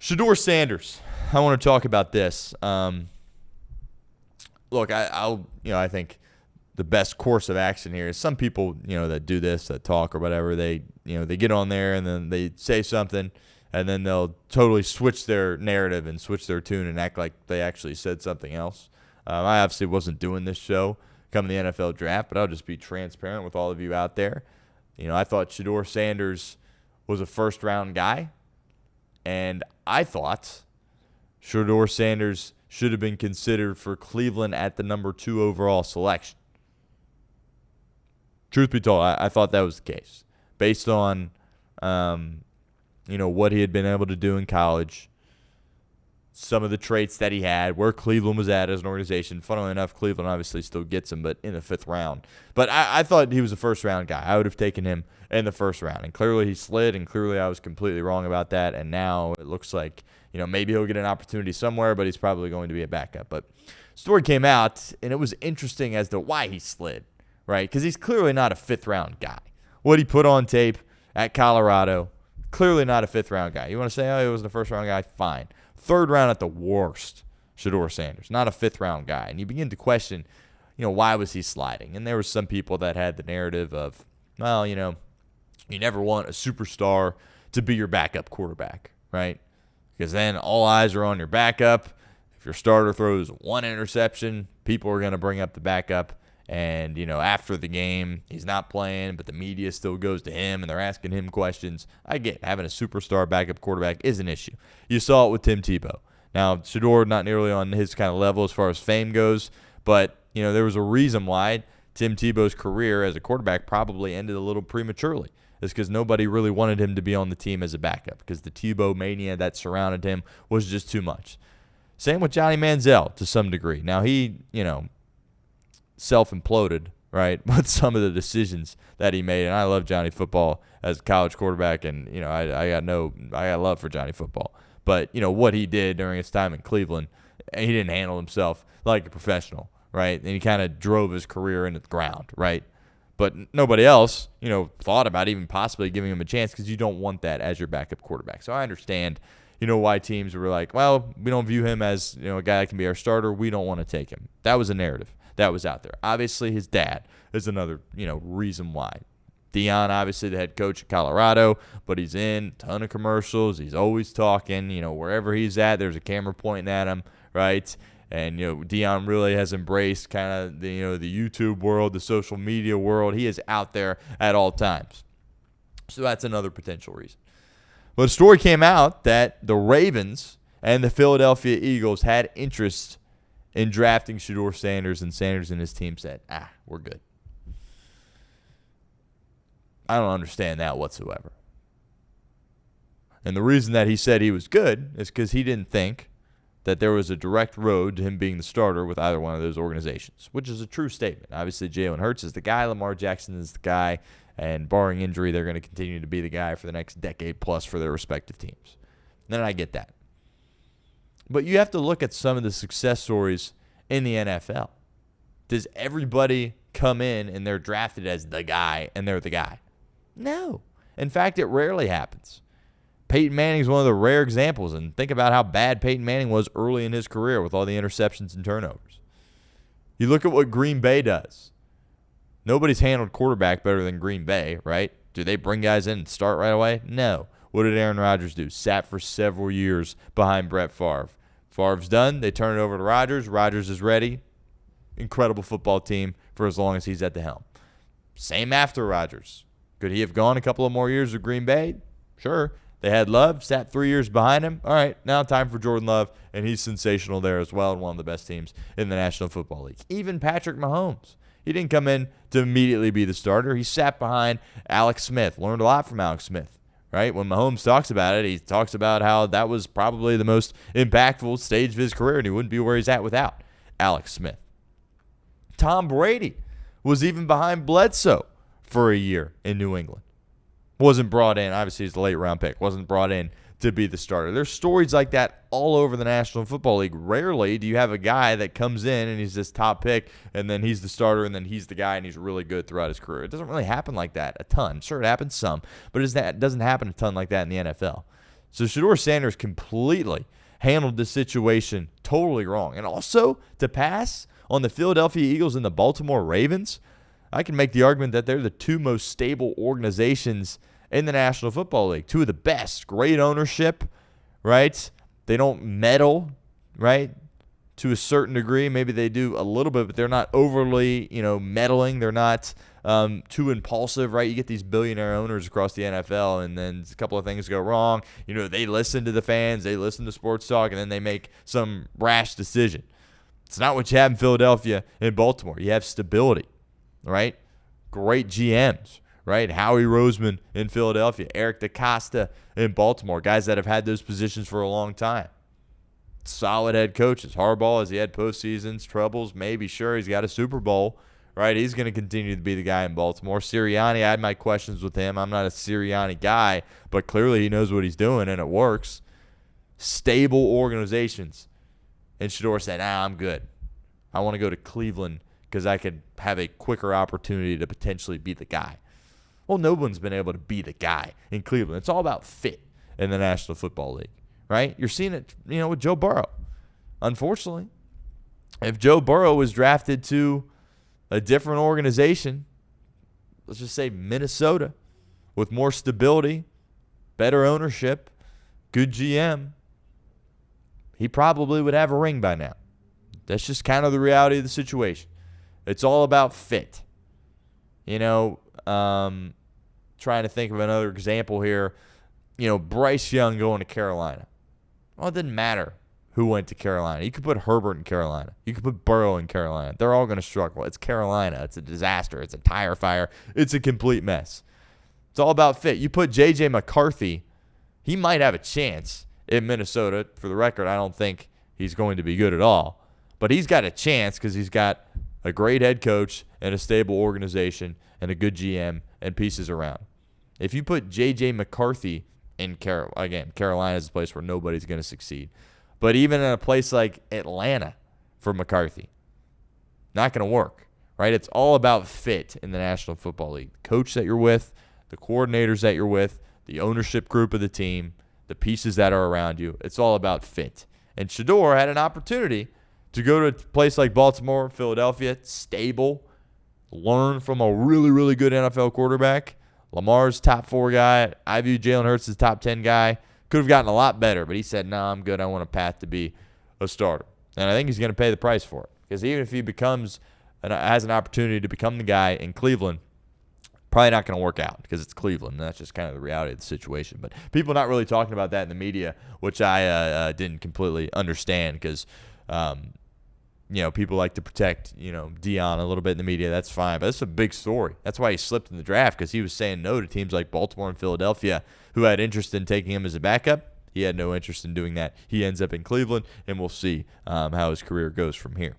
Shedeur Sanders. I want to talk about this. Look, I think the best course of action here is some people, that do this, that talk or whatever, they get on there and then they say something and then they'll totally switch their narrative and switch their tune and act like they actually said something else. I obviously wasn't doing this show come the NFL draft, but I'll just be transparent with all of you out there. I thought Shedeur Sanders was a first-round guy, and I thought Shedeur Sanders should have been considered for Cleveland at the number 2 overall selection. Truth be told, I thought that was the case. Based on, what he had been able to do in college, some of the traits that he had, where Cleveland was at as an organization. Funnily enough, Cleveland obviously still gets him, but in the 5th round. But I thought he was a first-round guy. I would have taken him in the 1st round. And clearly he slid, and clearly I was completely wrong about that. And now it looks like, maybe he'll get an opportunity somewhere, but he's probably going to be a backup. But story came out, and it was interesting as to why he slid, right? Because he's clearly not a 5th-round guy. What he put on tape at Colorado, clearly not a 5th-round guy. You want to say, oh, he wasn't a 1st-round guy? Fine. 3rd round at the worst, Shedeur Sanders, not a 5th-round guy. And you begin to question, why was he sliding? And there were some people that had the narrative of, well, you never want a superstar to be your backup quarterback, right? Because then all eyes are on your backup. If your starter throws 1 interception, people are going to bring up the backup. And, after the game, he's not playing, but the media still goes to him, and they're asking him questions. I get having a superstar backup quarterback is an issue. You saw it with Tim Tebow. Now, Shedeur, not nearly on his kind of level as far as fame goes, but, there was a reason why Tim Tebow's career as a quarterback probably ended a little prematurely. It's because nobody really wanted him to be on the team as a backup because the Tebow mania that surrounded him was just too much. Same with Johnny Manziel to some degree. Now, he, self-imploded, right, with some of the decisions that he made. And I love Johnny Football as a college quarterback, and, I got love for Johnny Football. But, what he did during his time in Cleveland, he didn't handle himself like a professional, right? And he kind of drove his career into the ground, right? But nobody else, thought about even possibly giving him a chance because you don't want that as your backup quarterback. So I understand, why teams were like, well, we don't view him as, a guy that can be our starter. We don't want to take him. That was a narrative that was out there. Obviously, his dad is another, reason why. Dillon, obviously the head coach of Colorado, but he's in a ton of commercials. He's always talking, wherever he's at, there's a camera pointing at him, right? And, Dillon really has embraced kind of the YouTube world, the social media world. He is out there at all times. So that's another potential reason. But a story came out that the Ravens and the Philadelphia Eagles had interest in drafting Shedeur Sanders, and Sanders and his team said, we're good. I don't understand that whatsoever. And the reason that he said he was good is because he didn't think that there was a direct road to him being the starter with either one of those organizations, which is a true statement. Obviously, Jalen Hurts is the guy. Lamar Jackson is the guy. And barring injury, they're going to continue to be the guy for the next decade plus for their respective teams. Then I get that. But you have to look at some of the success stories in the NFL. Does everybody come in and they're drafted as the guy and they're the guy? No. In fact, it rarely happens. Peyton Manning is one of the rare examples, and think about how bad Peyton Manning was early in his career with all the interceptions and turnovers. You look at what Green Bay does. Nobody's handled quarterback better than Green Bay, right? Do they bring guys in and start right away? No. What did Aaron Rodgers do? Sat for several years behind Brett Favre. Favre's done. They turn it over to Rodgers. Rodgers is ready. Incredible football team for as long as he's at the helm. Same after Rodgers. Could he have gone a couple of more years with Green Bay? Sure. They had Love, sat 3 years behind him. All right, now time for Jordan Love, and he's sensational there as well and one of the best teams in the National Football League. Even Patrick Mahomes. He didn't come in to immediately be the starter. He sat behind Alex Smith, learned a lot from Alex Smith, right? When Mahomes talks about it, he talks about how that was probably the most impactful stage of his career, and he wouldn't be where he's at without Alex Smith. Tom Brady was even behind Bledsoe for a year in New England. Wasn't brought in, obviously he's a late round pick, wasn't brought in to be the starter. There's stories like that all over the National Football League. Rarely do you have a guy that comes in and he's this top pick and then he's the starter and then he's the guy and he's really good throughout his career. It doesn't really happen like that a ton. Sure, it happens some, but it doesn't happen a ton like that in the NFL. So Shedeur Sanders completely handled the situation totally wrong. And also, to pass on the Philadelphia Eagles and the Baltimore Ravens, I can make the argument that they're the two most stable organizations in the National Football League. Two of the best. Great ownership, right? They don't meddle, right? To a certain degree. Maybe they do a little bit, but they're not overly, meddling. They're not too impulsive, right? You get these billionaire owners across the NFL, and then a couple of things go wrong. They listen to the fans, they listen to sports talk, and then they make some rash decision. It's not what you have in Philadelphia and Baltimore. You have stability, right? Great GMs, right? Howie Roseman in Philadelphia, Eric DaCosta in Baltimore, guys that have had those positions for a long time. Solid head coaches. Harbaugh, has he had postseasons, troubles? Maybe, sure. He's got a Super Bowl, right? He's going to continue to be the guy in Baltimore. Sirianni, I had my questions with him. I'm not a Sirianni guy, but clearly he knows what he's doing, and it works. Stable organizations. And Shedeur said, I'm good. I want to go to Cleveland because I could have a quicker opportunity to potentially be the guy. Well, no one's been able to be the guy in Cleveland. It's all about fit in the National Football League. Right? You're seeing it, with Joe Burrow. Unfortunately, if Joe Burrow was drafted to a different organization, let's just say Minnesota, with more stability, better ownership, good GM, he probably would have a ring by now. That's just kind of the reality of the situation. It's all about fit. Trying to think of another example here. Bryce Young going to Carolina. Well, it didn't matter who went to Carolina. You could put Herbert in Carolina. You could put Burrow in Carolina. They're all going to struggle. It's Carolina. It's a disaster. It's a tire fire. It's a complete mess. It's all about fit. You put J.J. McCarthy, he might have a chance in Minnesota. For the record, I don't think he's going to be good at all. But he's got a chance because he's got a great head coach and a stable organization and a good GM and pieces around. If you put J.J. McCarthy in Carolina is a place where nobody's going to succeed. But even in a place like Atlanta for McCarthy, not going to work, right? It's all about fit in the National Football League. The coach that you're with, the coordinators that you're with, the ownership group of the team, the pieces that are around you. It's all about fit. And Shedeur had an opportunity to go to a place like Baltimore, Philadelphia, stable, learn from a really, really good NFL quarterback. Lamar's top 4 guy. I view Jalen Hurts as top 10 guy. Could have gotten a lot better, but he said, no, I'm good. I want a path to be a starter. And I think he's going to pay the price for it. Because even if he has an opportunity to become the guy in Cleveland, probably not going to work out because it's Cleveland. And that's just kind of the reality of the situation. But people not really talking about that in the media, which I didn't completely understand because people like to protect, Deion a little bit in the media. That's fine. But it's a big story. That's why he slipped in the draft, because he was saying no to teams like Baltimore and Philadelphia who had interest in taking him as a backup. He had no interest in doing that. He ends up in Cleveland, and we'll see how his career goes from here.